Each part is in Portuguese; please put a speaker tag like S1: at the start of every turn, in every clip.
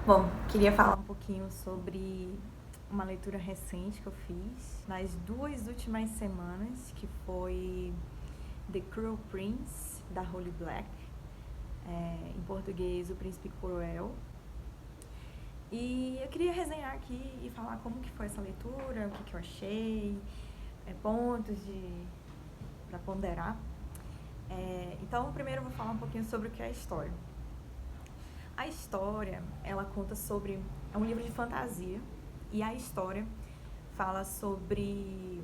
S1: Bom, queria falar um pouquinho sobre uma leitura recente que eu fiz nas 2 últimas semanas, que foi The Cruel Prince, da Holly Black, em português, O Príncipe Cruel. E eu queria resenhar aqui e falar como que foi essa leitura, o que eu achei, pontos para ponderar. Então, primeiro eu vou falar um pouquinho sobre o que é a história. A história, ela conta sobre... É um livro de fantasia, e a história fala sobre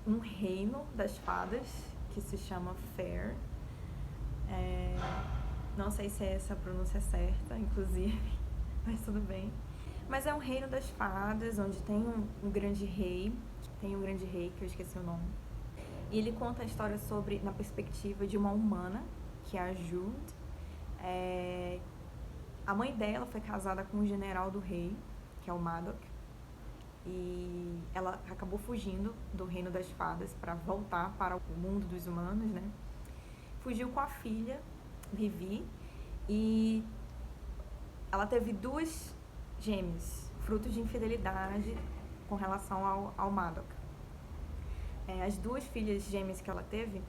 S1: um reino das fadas, que se chama Fair. Não sei se é essa a pronúncia certa, inclusive, mas tudo bem. Mas é um reino das fadas, onde tem um grande rei, que eu esqueci o nome. E ele conta a história na perspectiva de uma humana, que é a Jude. A mãe dela foi casada com um general do rei, que é o Madoc, e ela acabou fugindo do reino das fadas para voltar para o mundo dos humanos, né? Fugiu com a filha, Vivi, e ela teve 2 gêmeas, frutos de infidelidade com relação ao Madoc. As 2 filhas gêmeas que ela teve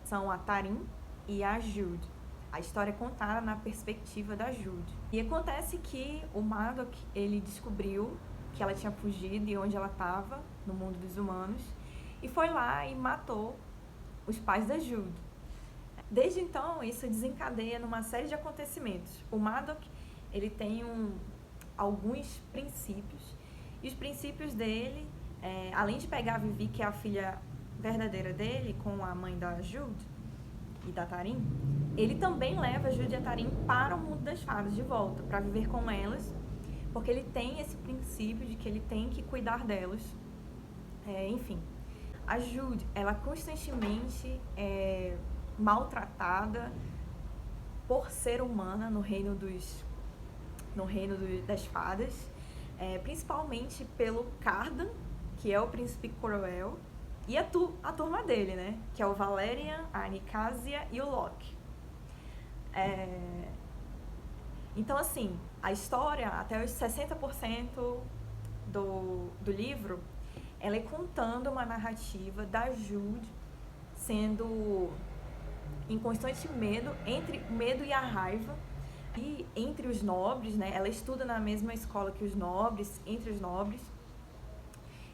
S1: são a Tarim e a Jude. A história é contada na perspectiva da Jude. E acontece que o Madoc, ele descobriu que ela tinha fugido e onde ela estava, no mundo dos humanos, e foi lá e matou os pais da Jude. Desde então, isso desencadeia numa série de acontecimentos. O Madoc, ele tem alguns princípios, e os princípios dele, além de pegar a Vivi, que é a filha verdadeira dele, com a mãe da Jude e da Tarim, ele também leva a Jude e a Tarim para o mundo das fadas de volta, para viver com elas, porque ele tem esse princípio de que ele tem que cuidar delas. Enfim, a Jude, ela constantemente é maltratada por ser humana no reino das fadas, principalmente pelo Cardan, que é o príncipe cruel, e a turma dele, né? Que é o Valerian, a Nicásia e o Locke. Então, assim, a história, até os 60% do livro, ela é contando uma narrativa da Jude sendo em constante medo, entre o medo e a raiva, e entre os nobres, né? Ela estuda na mesma escola que os nobres, entre os nobres,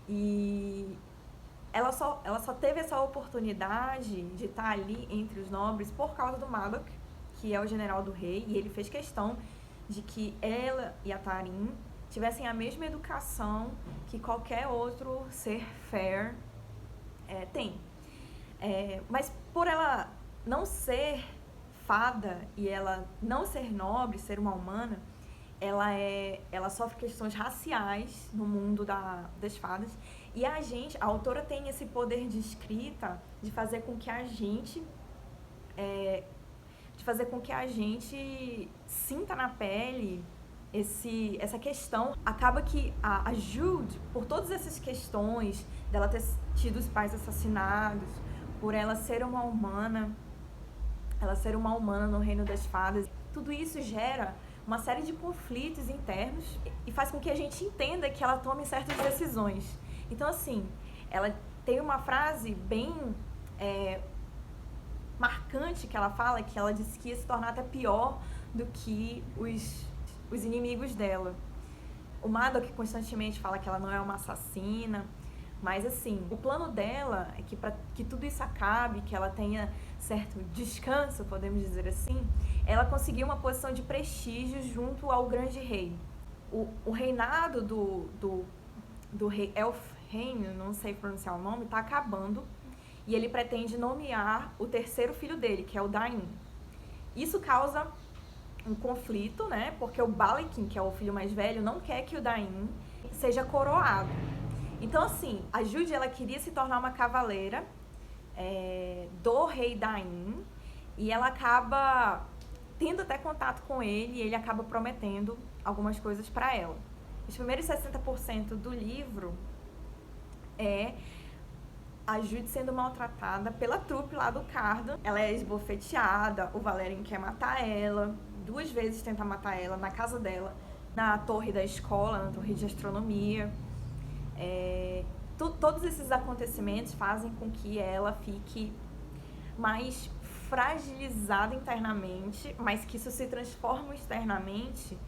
S1: e ela só teve essa oportunidade de estar ali entre os nobres por causa do Madoc, que é o general do rei, e ele fez questão de que ela e a Tarim tivessem a mesma educação que qualquer outro ser fair tem. Mas por ela não ser fada e ela não ser nobre, ser uma humana, ela sofre questões raciais no mundo das fadas, e a autora tem esse poder de escrita de fazer com que a gente sinta na pele essa questão. Acaba que a Jude, por todas essas questões dela ter tido os pais assassinados, por ela ser uma humana no reino das fadas, tudo isso gera uma série de conflitos internos e faz com que a gente entenda que ela tome certas decisões. Então, assim, ela tem uma frase bem marcante que ela fala, que ela disse que ia se tornar até pior do que os inimigos dela. O Madoc constantemente fala que ela não é uma assassina, mas, assim, o plano dela é que, para que tudo isso acabe, que ela tenha certo descanso, podemos dizer assim, ela conseguiu uma posição de prestígio junto ao grande rei. O reinado do rei Elfrene, não sei pronunciar o nome, está acabando, e ele pretende nomear o terceiro filho dele, que é o Dain. Isso causa um conflito, né? Porque o Balekin, que é o filho mais velho, não quer que o Dain seja coroado. Então, assim, a Jude, ela queria se tornar uma cavaleira do rei Dain, e ela acaba tendo até contato com ele, e ele acaba prometendo algumas coisas para ela. Os primeiros 60% do livro é a Jude sendo maltratada pela trupe lá do Cardan. Ela é esbofeteada, o Valerian quer matar ela 2 vezes tentar matar ela na casa dela, na torre da escola, na torre de astronomia. Todos esses acontecimentos fazem com que ela fique mais fragilizada internamente, mas que isso se transforma externamente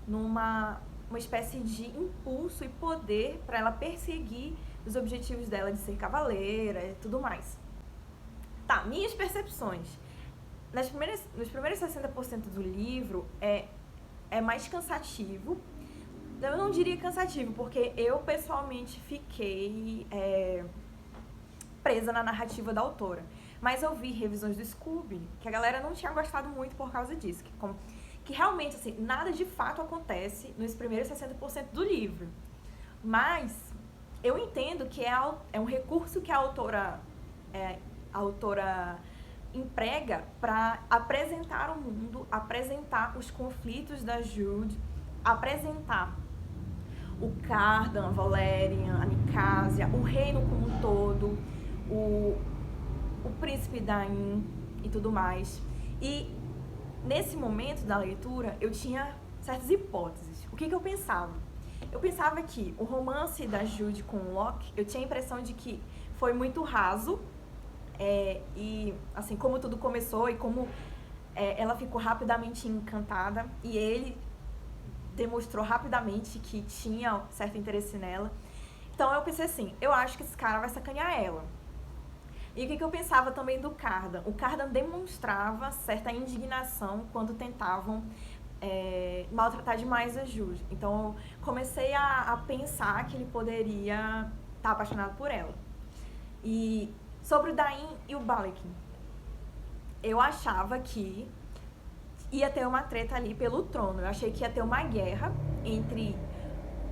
S1: numa espécie de impulso e poder para ela perseguir os objetivos dela de ser cavaleira e tudo mais. Tá, minhas percepções. Nos primeiros 60% do livro é mais cansativo. Eu não diria cansativo, porque eu pessoalmente fiquei presa na narrativa da autora. Mas eu vi revisões do Scooby que a galera não tinha gostado muito por causa disso. Que realmente, assim, nada de fato acontece nos primeiros 60% do livro. Mas eu entendo que é um recurso que a autora emprega para apresentar o mundo, apresentar os conflitos da Jude, apresentar o Cardan, a Valerian, a Nicásia, o reino como um todo, o príncipe Dain e tudo mais. E nesse momento da leitura eu tinha certas hipóteses. O que eu pensava? Eu pensava que o romance da Jude com o Locke, eu tinha a impressão de que foi muito raso, e assim, como tudo começou e como ela ficou rapidamente encantada e ele demonstrou rapidamente que tinha certo interesse nela. Então eu pensei assim, eu acho que esse cara vai sacanear ela. E o que eu pensava também do Cardan? O Cardan demonstrava certa indignação quando tentavam maltratar demais a Jude. Então eu comecei a pensar que ele poderia estar apaixonado por ela. E sobre o Dain e o Balekin, eu achava que ia ter uma treta ali pelo trono. Eu achei que ia ter uma guerra entre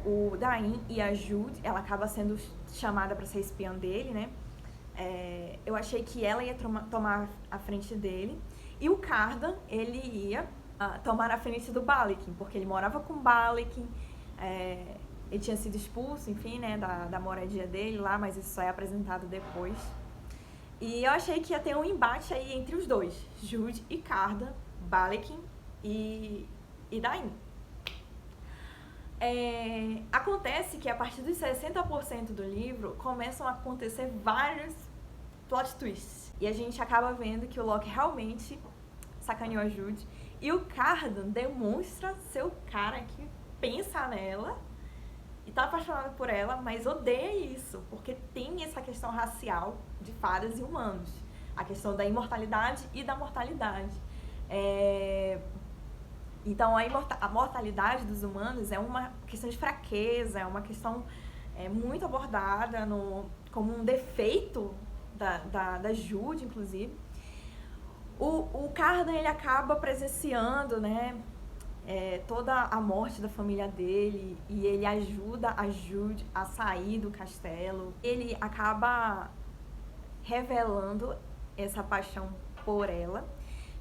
S1: o Dain e a Jude. Ela acaba sendo chamada para ser espiã dele, né? Eu achei que ela ia tomar a frente dele. E o Cardan, ele ia tomar a frente do Balekin, porque ele morava com o Balekin. Ele tinha sido expulso, enfim, né, da moradia dele lá, mas isso só é apresentado depois. E eu achei que ia ter um embate aí entre os dois, Jude e Cardan, Balekin e Dain. Acontece que a partir dos 60% do livro começam a acontecer vários plot twists. E a gente acaba vendo que o Locke realmente sacaneou a Jude. E o Cardan demonstra ser o cara que pensa nela e tá apaixonado por ela, mas odeia isso, porque tem essa questão racial de fadas e humanos. A questão da imortalidade e da mortalidade. Então, a mortalidade dos humanos é uma questão de fraqueza, é uma questão muito abordada como um defeito da Jude, inclusive. O Cardan, ele acaba presenciando, né, toda a morte da família dele, e ele ajuda a Jude a sair do castelo. Ele acaba revelando essa paixão por ela,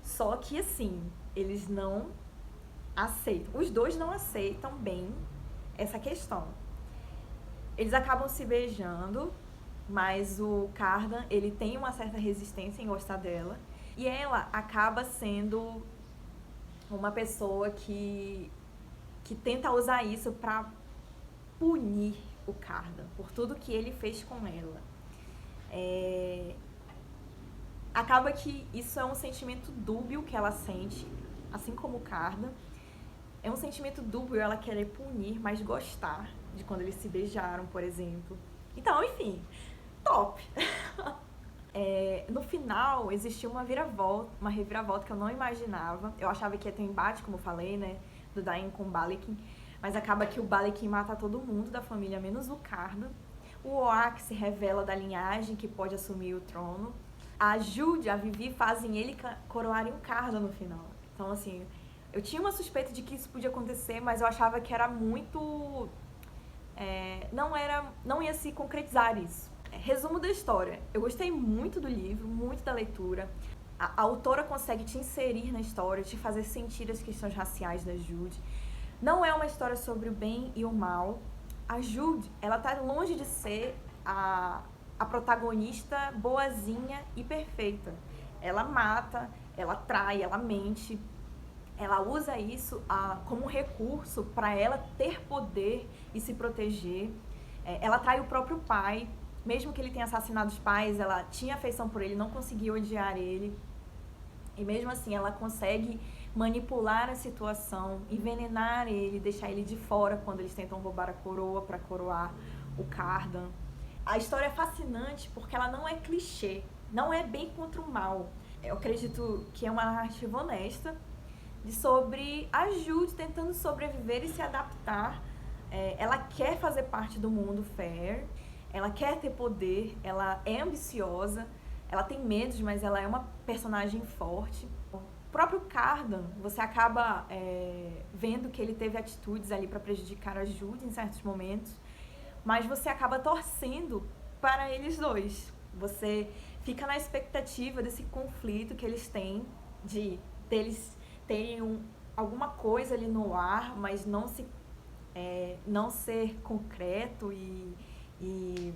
S1: só que assim, eles não aceitam, os dois não aceitam bem essa questão. Eles acabam se beijando, mas o Cardan, ele tem uma certa resistência em gostar dela, e ela acaba sendo uma pessoa que tenta usar isso para punir o Cardan por tudo que ele fez com ela. Acaba que isso é um sentimento dúbio que ela sente, assim como o Cardan. É um sentimento dúbio ela querer punir, mas gostar de quando eles se beijaram, por exemplo. Então, enfim, top! No final, existiu uma reviravolta que eu não imaginava. Eu achava que ia ter um embate, como eu falei, né, do Dain com o Balekin, mas acaba que o Balekin mata todo mundo da família, menos o Cardan. O Oak se revela da linhagem que pode assumir o trono. A Jude, a Vivi fazem ele coroarem o Cardan no final. Então, assim, eu tinha uma suspeita de que isso podia acontecer, mas eu achava que era muito... não ia se concretizar isso. Resumo da história. Eu gostei muito do livro, muito da leitura. A autora consegue te inserir na história, te fazer sentir as questões raciais da Jude. Não é uma história sobre o bem e o mal. A Jude, ela tá longe de ser a protagonista boazinha e perfeita. Ela mata, ela trai, ela mente. ela usa isso como um recurso para ela ter poder e se proteger. Ela trai o próprio pai, mesmo que ele tenha assassinado os pais, ela tinha afeição por ele, não conseguia odiar ele. E mesmo assim ela consegue manipular a situação, envenenar ele, deixar ele de fora quando eles tentam roubar a coroa para coroar o Cárdan. A história é fascinante porque ela não é clichê, não é bem contra o mal. Eu acredito que é uma narrativa honesta sobre a Jude tentando sobreviver e se adaptar. Ela quer fazer parte do mundo Fair, ela quer ter poder, ela é ambiciosa, ela tem medos, mas ela é uma personagem forte. O próprio Cárdan, você acaba vendo que ele teve atitudes ali para prejudicar a Jude em certos momentos, mas você acaba torcendo para eles dois. Você fica na expectativa desse conflito que eles têm, deles terem alguma coisa ali no ar, mas não ser concreto e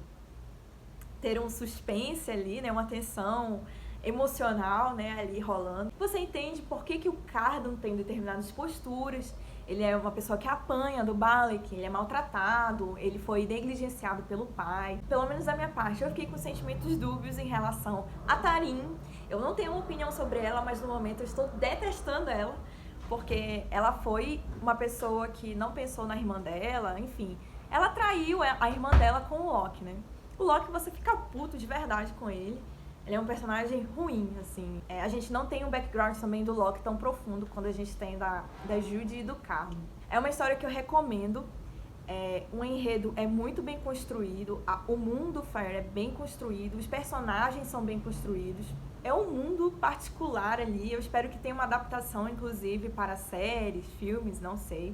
S1: ter um suspense ali, né, uma tensão emocional, né, ali rolando. Você entende por que o Cárdan tem determinadas posturas. Ele é uma pessoa que apanha do Balek, ele é maltratado, ele foi negligenciado pelo pai. Pelo menos da minha parte, eu fiquei com sentimentos dúbios em relação a Tarim. Eu não tenho uma opinião sobre ela, mas no momento eu estou detestando ela, porque ela foi uma pessoa que não pensou na irmã dela, enfim. Ela traiu a irmã dela com o Loki, né? O Loki, você fica puto de verdade com ele. Ele é um personagem ruim, assim. A gente não tem um background também do Loki tão profundo quando a gente tem da Jude e do Cárdan. É uma história que eu recomendo. O enredo é muito bem construído, o mundo Fair é bem construído, os personagens são bem construídos. É um mundo particular ali, eu espero que tenha uma adaptação, inclusive, para séries, filmes, não sei.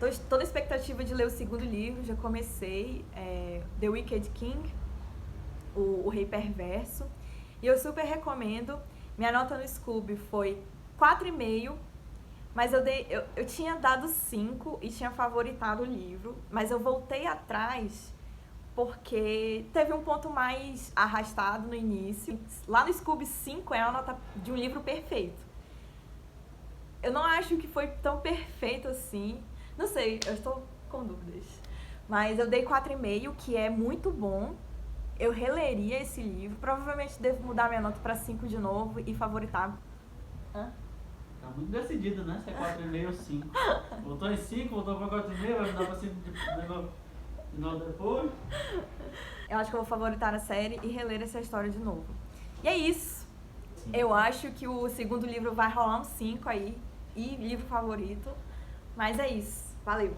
S1: Estou na expectativa de ler o segundo livro, já comecei, The Wicked King, o Rei Perverso, e eu super recomendo. Minha nota no Scoob foi 4,5, mas eu tinha dado 5 e tinha favoritado o livro, mas eu voltei atrás porque teve um ponto mais arrastado no início. Lá no Scoob, 5 é a nota de um livro perfeito. Eu não acho que foi tão perfeito assim, não sei, eu estou com dúvidas, mas eu dei 4,5, que é muito bom. Eu releria esse livro, provavelmente devo mudar minha nota para 5 de novo e favoritar.
S2: Tá muito decidido, né? Se é 4,5 ou 5. Voltou em 5, voltou para 4,5, vai mudar para 5 de novo depois.
S1: Eu acho que eu vou favoritar a série e reler essa história de novo. E é isso. Sim. Eu acho que o segundo livro vai rolar um 5 aí, e livro favorito. Mas é isso. Valeu!